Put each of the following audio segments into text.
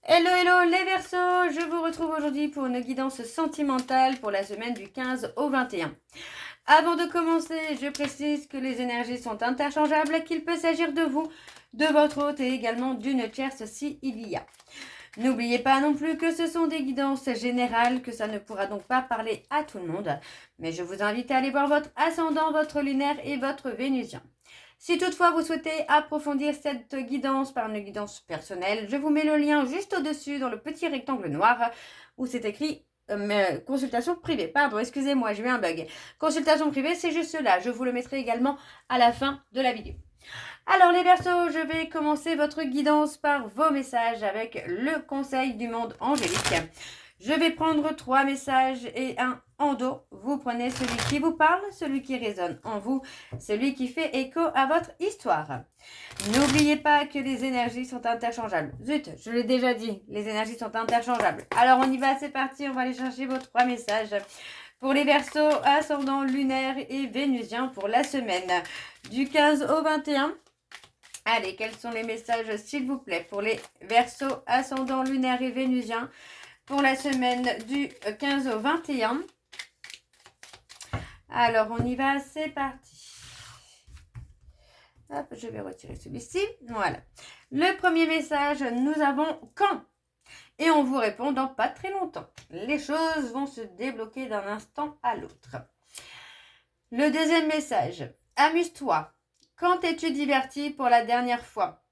Hello, hello les Verseaux, je vous retrouve aujourd'hui pour une guidance sentimentale pour la semaine du 15 au 21. Avant de commencer, je précise que les énergies sont interchangeables, qu'il peut s'agir de vous, de votre hôte et également d'une tierce si il y a. N'oubliez pas non plus que ce sont des guidances générales, que ça ne pourra donc pas parler à tout le monde, mais je vous invite à aller voir votre ascendant, votre lunaire et votre vénusien. Si toutefois vous souhaitez approfondir cette guidance par une guidance personnelle, je vous mets le lien juste au-dessus dans le petit rectangle noir où c'est écrit consultation privée. Pardon, excusez-moi, j'ai eu un bug. Consultation privée, c'est juste là. Je vous le mettrai également à la fin de la vidéo. Alors les Verseaux, je vais commencer votre guidance par vos messages avec le conseil du monde angélique. Je vais prendre 3 messages et un en dos. Vous prenez celui qui vous parle, celui qui résonne en vous, celui qui fait écho à votre histoire. N'oubliez pas que les énergies sont interchangeables. Zut, je l'ai déjà dit, les énergies sont interchangeables. Alors on y va, c'est parti, on va aller chercher vos 3 messages. Pour les Verseaux, ascendant lunaire et vénusien pour la semaine du 15 au 21. Allez, quels sont les messages s'il vous plaît pour les Verseaux, ascendant lunaire et vénusien pour la semaine du 15 au 21. Alors, on y va, c'est parti. Hop, je vais retirer celui-ci. Voilà. Le premier message, nous avons quand? Et on vous répond dans pas très longtemps. Les choses vont se débloquer d'un instant à l'autre. Le deuxième message, amuse-toi. Quand t'es-tu diverti pour la dernière fois?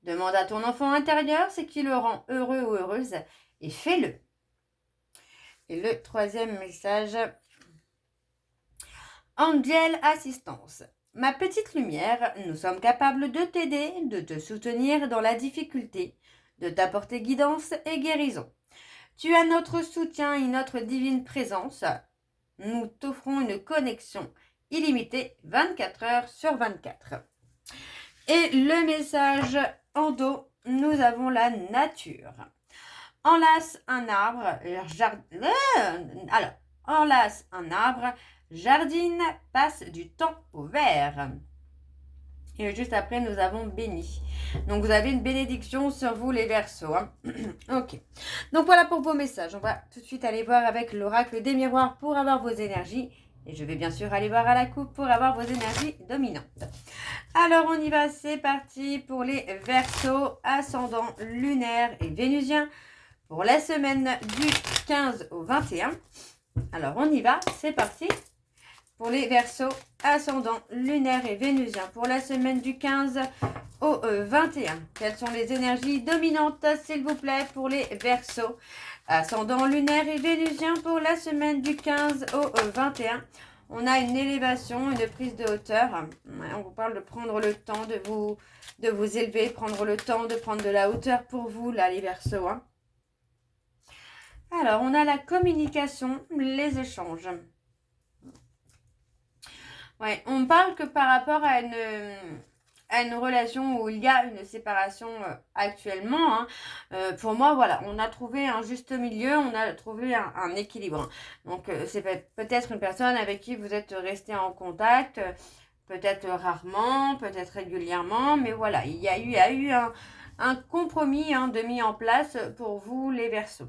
Demande à ton enfant intérieur ce qui le rend heureux ou heureuse et fais-le. Et le troisième message, Angel Assistance. Ma petite lumière, nous sommes capables de t'aider, de te soutenir dans la difficulté, de t'apporter guidance et guérison. Tu as notre soutien et notre divine présence. Nous t'offrons une connexion illimitée 24 heures sur 24. Et le message en dos, nous avons la nature. Enlace un arbre, enlace un arbre, jardine, passe du temps au vert. Et juste après, nous avons béni. Donc, vous avez une bénédiction sur vous, les Verseaux. Hein. Ok. Donc, voilà pour vos messages. On va tout de suite aller voir avec l'oracle des miroirs pour avoir vos énergies. Et je vais bien sûr aller voir à la coupe pour avoir vos énergies dominantes. Alors, on y va. C'est parti pour les Verseaux, ascendant lunaire et vénusien pour la semaine du 15 au 21. Alors, on y va. C'est parti. Pour les Verseaux, ascendant lunaire et vénusien pour la semaine du 15 au 21. Quelles sont les énergies dominantes, s'il vous plaît, pour les Verseaux, ascendant lunaire et vénusien pour la semaine du 15 au 21. On a une élévation, une prise de hauteur. On vous parle de prendre le temps de vous élever, prendre le temps de prendre de la hauteur pour vous, là, les Verseaux. Hein. Alors, on a la communication, les échanges. Ouais, on parle que par rapport à une relation où il y a une séparation actuellement, hein, pour moi, voilà, on a trouvé un juste milieu, on a trouvé un équilibre. Donc, c'est peut-être une personne avec qui vous êtes resté en contact, peut-être rarement, peut-être régulièrement, mais voilà, il y a eu un compromis de mis en place pour vous, les Verseaux.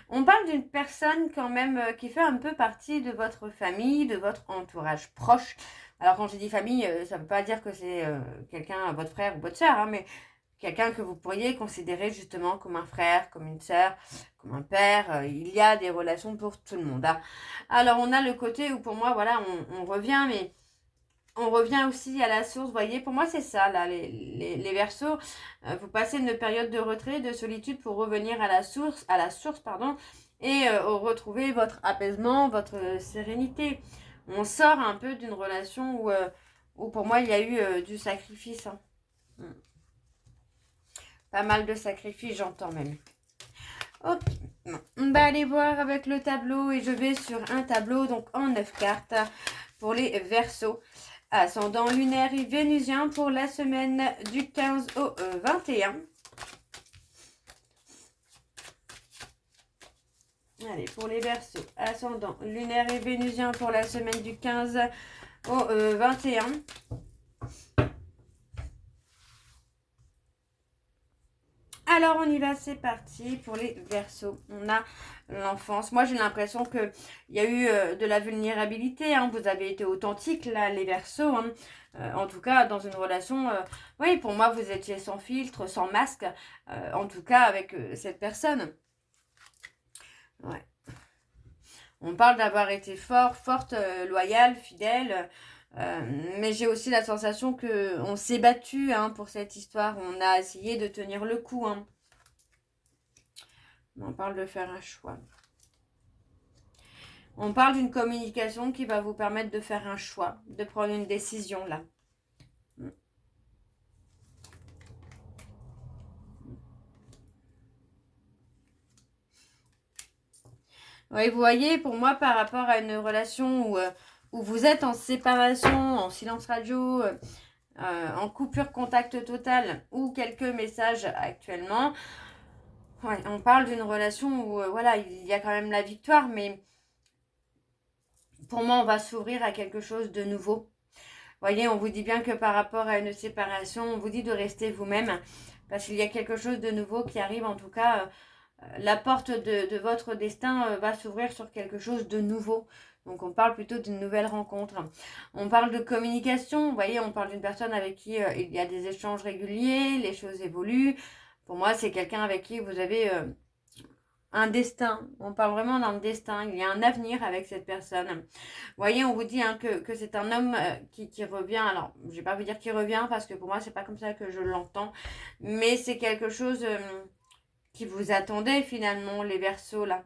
On parle d'une personne quand même qui fait un peu partie de votre famille, de votre entourage proche. Alors quand je dis famille, ça ne veut pas dire que c'est quelqu'un, votre frère ou votre soeur, hein, mais quelqu'un que vous pourriez considérer justement comme un frère, comme une sœur, comme un père. Il y a des relations pour tout le monde. Hein. Alors on a le côté où pour moi, voilà, on revient, mais on revient aussi à la source, vous voyez, pour moi c'est ça, là, les Verseaux, vous passez une période de retrait, de solitude pour revenir à la source, pardon, et retrouver votre apaisement, votre sérénité. On sort un peu d'une relation où pour moi il y a eu du sacrifice. Hein. Pas mal de sacrifices, j'entends même. Ok, on va aller voir avec le tableau et je vais sur un tableau, donc en 9 cartes, pour les Verseaux. Ascendant lunaire et vénusien pour la semaine du 15 au 21. Allez, pour les Verseaux, ascendant lunaire et vénusien pour la semaine du 15 au 21. Alors, on y va, c'est parti pour les Verseaux. On a l'enfance. Moi, j'ai l'impression qu'il y a eu de la vulnérabilité. Hein. Vous avez été authentique, là, les Verseaux. Hein. En tout cas, dans une relation, oui, pour moi, vous étiez sans filtre, sans masque. En tout cas, avec cette personne. Ouais. On parle d'avoir été forte, loyale, fidèle. Mais j'ai aussi la sensation qu'on s'est battu hein, pour cette histoire. On a essayé de tenir le coup. Hein. On parle de faire un choix. On parle d'une communication qui va vous permettre de faire un choix, de prendre une décision là. Oui, vous voyez, pour moi, par rapport à une relation où vous êtes en séparation, en silence radio, en coupure contact total ou quelques messages actuellement, ouais, on parle d'une relation où voilà, il y a quand même la victoire, mais pour moi, on va s'ouvrir à quelque chose de nouveau. Vous voyez, on vous dit bien que par rapport à une séparation, on vous dit de rester vous-même parce qu'il y a quelque chose de nouveau qui arrive. En tout cas, la porte de votre destin va s'ouvrir sur quelque chose de nouveau. Donc, on parle plutôt d'une nouvelle rencontre. On parle de communication. Vous voyez, on parle d'une personne avec qui il y a des échanges réguliers, les choses évoluent. Pour moi, c'est quelqu'un avec qui vous avez un destin. On parle vraiment d'un destin. Il y a un avenir avec cette personne. Vous voyez, on vous dit hein, que c'est un homme qui revient. Alors, je ne vais pas vous dire qu'il revient parce que pour moi, c'est pas comme ça que je l'entends. Mais c'est quelque chose qui vous attendait finalement, les Verseaux là.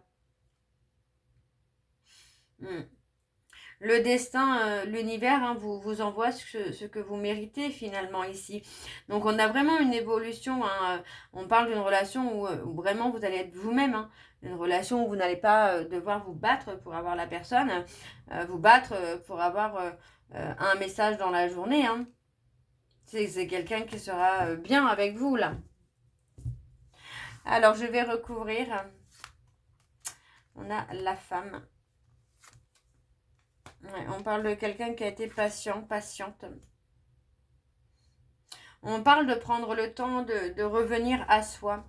Le destin, l'univers hein, vous envoie ce que vous méritez finalement ici. Donc on a vraiment une évolution. Hein, on parle d'une relation où vraiment vous allez être vous-même. Hein, une relation où vous n'allez pas devoir vous battre pour avoir la personne. Vous battre pour avoir un message dans la journée. Hein. C'est quelqu'un qui sera bien avec vous là. Alors je vais recouvrir. On a la femme. Ouais, on parle de quelqu'un qui a été patient, patiente. On parle de prendre le temps de revenir à soi.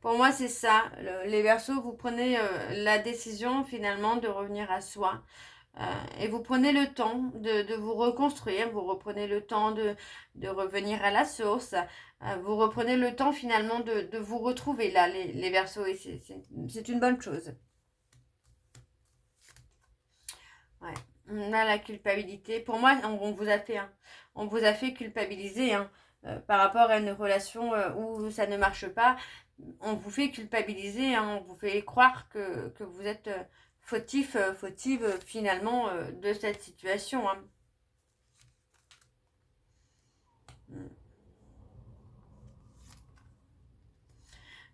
Pour moi, c'est ça. Les Verseaux, vous prenez la décision finalement de revenir à soi. Et vous prenez le temps de vous reconstruire. Vous reprenez le temps de revenir à la source. Vous reprenez le temps finalement de vous retrouver là, les Verseaux. Et c'est une bonne chose. Ouais. On a la culpabilité. Pour moi, on vous a fait, hein, on vous a fait culpabiliser hein, par rapport à une relation où ça ne marche pas. On vous fait culpabiliser, hein, on vous fait croire que vous êtes fautif, fautive finalement de cette situation. Hein.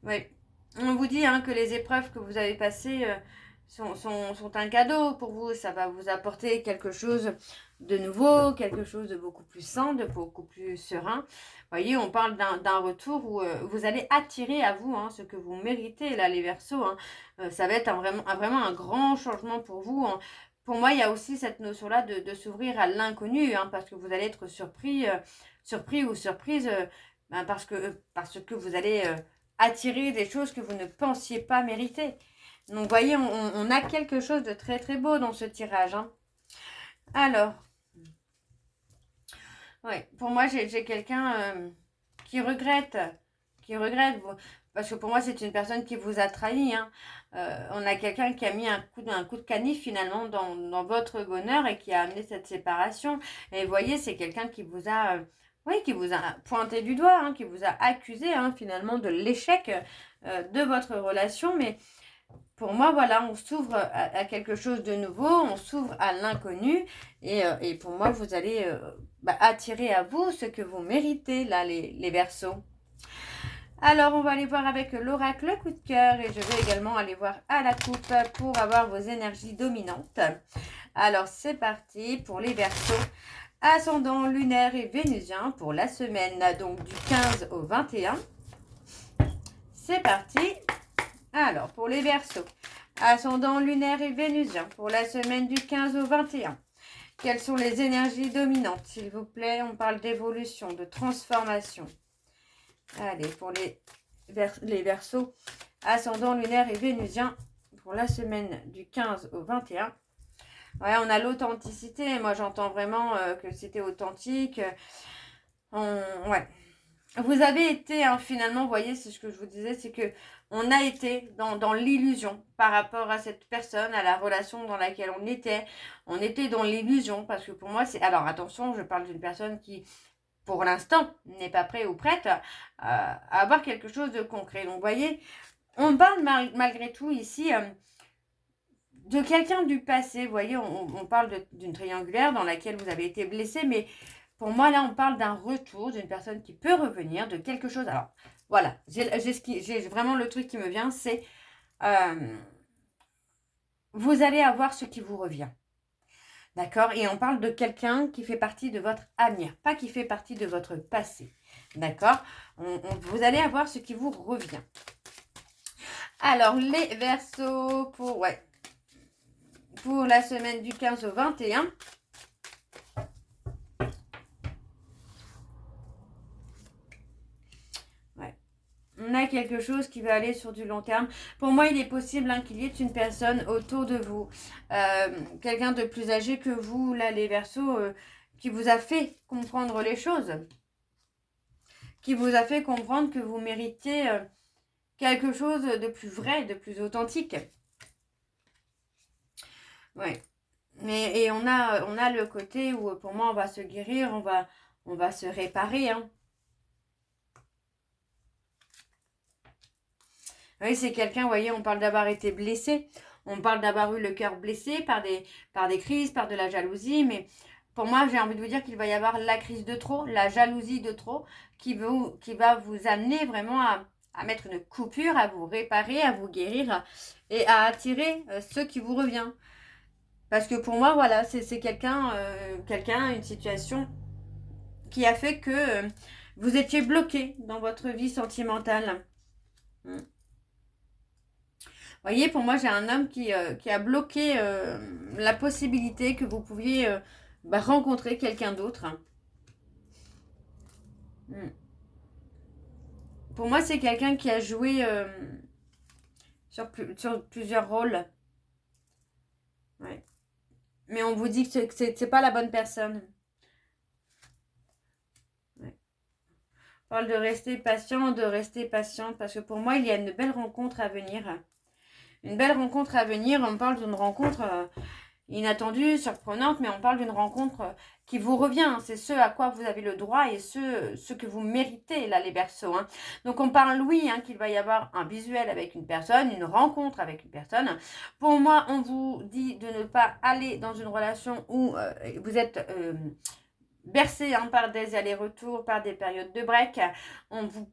Oui. On vous dit hein, que les épreuves que vous avez passées sont un cadeau pour vous. Ça va vous apporter quelque chose de nouveau, quelque chose de beaucoup plus sain, de beaucoup plus serein. Vous voyez, on parle d'un retour où vous allez attirer à vous hein, ce que vous méritez, là, les Verseaux. Hein. Ça va être vraiment un grand changement pour vous. Hein. Pour moi, il y a aussi cette notion-là de s'ouvrir à l'inconnu, hein, parce que vous allez être surpris ou surprise, ben, parce que vous allez attirer des choses que vous ne pensiez pas mériter. Donc, vous voyez, on a quelque chose de très, très beau dans ce tirage. Hein. Alors, ouais, pour moi, j'ai quelqu'un qui regrette, parce que pour moi, c'est une personne qui vous a trahi. Hein. On a quelqu'un qui a mis un coup de canif finalement dans votre bonheur et qui a amené cette séparation. Et vous voyez, c'est quelqu'un qui vous a... oui, qui vous a pointé du doigt, hein, qui vous a accusé hein, finalement de l'échec de votre relation. Mais pour moi, voilà, on s'ouvre à quelque chose de nouveau, on s'ouvre à l'inconnu. Et pour moi, vous allez attirer à vous ce que vous méritez, là, les Verseaux. Alors, on va aller voir avec l'oracle coup de cœur. Et je vais également aller voir à la coupe pour avoir vos énergies dominantes. Alors, c'est parti pour les Verseaux. Ascendant lunaire et vénusien pour la semaine donc du 15 au 21. C'est parti. Alors, pour les Verseaux, ascendant lunaire et vénusien pour la semaine du 15 au 21. Quelles sont les énergies dominantes, s'il vous plaît? On parle d'évolution, de transformation. Allez, pour les Verseaux, ascendant lunaire et vénusien, pour la semaine du 15 au 21. Ouais, on a l'authenticité. Moi, j'entends vraiment que c'était authentique. Ouais. Vous avez été, hein, finalement, vous voyez, c'est ce que je vous disais, c'est que on a été dans l'illusion par rapport à cette personne, à la relation dans laquelle on était. On était dans l'illusion parce que pour moi, c'est... Alors, attention, je parle d'une personne qui, pour l'instant, n'est pas prête ou prête à avoir quelque chose de concret. Donc, vous voyez, on parle malgré tout ici de quelqu'un du passé. Vous voyez, on parle d'une triangulaire dans laquelle vous avez été blessé, mais pour moi, là, on parle d'un retour, d'une personne qui peut revenir, de quelque chose. Alors, voilà, j'ai vraiment le truc qui me vient, c'est vous allez avoir ce qui vous revient. D'accord? Et on parle de quelqu'un qui fait partie de votre avenir, pas qui fait partie de votre passé. D'accord? Vous allez avoir ce qui vous revient. Alors, les Verseaux pour la semaine du 15 au 21. On a quelque chose qui va aller sur du long terme. Pour moi, il est possible qu'il y ait une personne autour de vous, quelqu'un de plus âgé que vous, là, les Verseaux, qui vous a fait comprendre les choses, qui vous a fait comprendre que vous méritez quelque chose de plus vrai, de plus authentique. Ouais. Et on a le côté où, pour moi, on va se guérir, on va se réparer, hein. Oui, c'est quelqu'un, vous voyez, on parle d'avoir été blessé, on parle d'avoir eu le cœur blessé par des crises, par de la jalousie, mais pour moi, j'ai envie de vous dire qu'il va y avoir la crise de trop, la jalousie de trop, qui va vous amener vraiment à mettre une coupure, à vous réparer, à vous guérir et à attirer ce qui vous revient. Parce que pour moi, voilà, c'est quelqu'un, une situation qui a fait que vous étiez bloqué dans votre vie sentimentale. Vous voyez, pour moi, j'ai un homme qui a bloqué la possibilité que vous pouviez rencontrer quelqu'un d'autre. Pour moi, c'est quelqu'un qui a joué sur plusieurs rôles. Ouais. Mais on vous dit que c'est pas la bonne personne. Ouais. On parle de rester patient, parce que pour moi, il y a une belle rencontre à venir. Une belle rencontre à venir. On parle d'une rencontre inattendue, surprenante, mais on parle d'une rencontre qui vous revient. C'est ce à quoi vous avez le droit et ce que vous méritez, là, les Verseaux. Hein. Donc, on parle, oui, qu'il va y avoir un visuel avec une personne, une rencontre avec une personne. Pour moi, on vous dit de ne pas aller dans une relation où vous êtes bercé par des allers-retours, par des périodes de break. On vous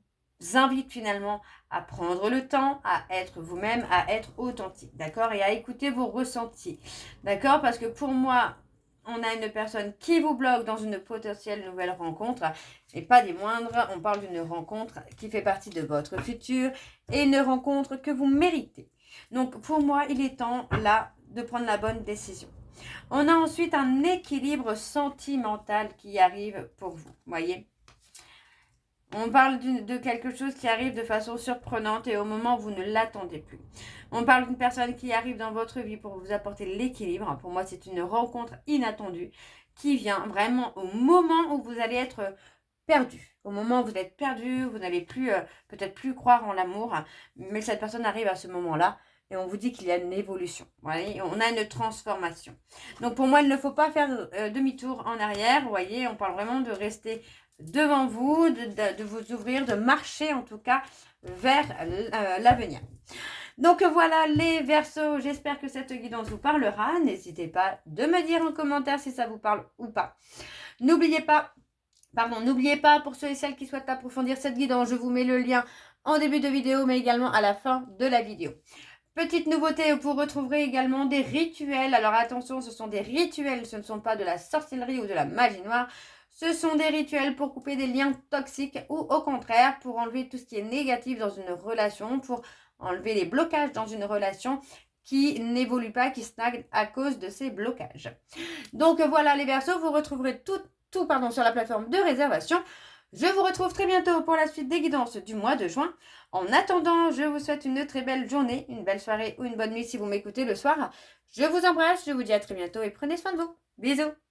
invite finalement à prendre le temps, à être vous-même, à être authentique, d'accord? Et à écouter vos ressentis, d'accord? Parce que pour moi, on a une personne qui vous bloque dans une potentielle nouvelle rencontre, et pas des moindres, on parle d'une rencontre qui fait partie de votre futur, et une rencontre que vous méritez. Donc pour moi, il est temps là de prendre la bonne décision. On a ensuite un équilibre sentimental qui arrive pour vous, voyez? On parle de quelque chose qui arrive de façon surprenante et au moment où vous ne l'attendez plus. On parle d'une personne qui arrive dans votre vie pour vous apporter l'équilibre. Pour moi, c'est une rencontre inattendue qui vient vraiment au moment où vous allez être perdu. Au moment où vous êtes perdu, vous n'allez plus peut-être plus croire en l'amour, mais cette personne arrive à ce moment-là et on vous dit qu'il y a une évolution. Voyez, on a une transformation. Donc pour moi, il ne faut pas faire demi-tour en arrière. Vous voyez, on parle vraiment de rester devant vous, de vous ouvrir, de marcher en tout cas vers l'avenir. Donc voilà les Verseaux, j'espère que cette guidance vous parlera. N'hésitez pas de me dire en commentaire si ça vous parle ou pas. N'oubliez pas, pour ceux et celles qui souhaitent approfondir cette guidance, je vous mets le lien en début de vidéo, mais également à la fin de la vidéo. Petite nouveauté, vous retrouverez également des rituels. Alors attention, ce sont des rituels, ce ne sont pas de la sorcellerie ou de la magie noire. Ce sont des rituels pour couper des liens toxiques ou au contraire pour enlever tout ce qui est négatif dans une relation, pour enlever les blocages dans une relation qui n'évoluent pas, qui stagnent à cause de ces blocages. Donc voilà les Verseaux, vous retrouverez tout sur la plateforme de réservation. Je vous retrouve très bientôt pour la suite des guidances du mois de juin. En attendant, je vous souhaite une très belle journée, une belle soirée ou une bonne nuit si vous m'écoutez le soir. Je vous embrasse, je vous dis à très bientôt et prenez soin de vous. Bisous!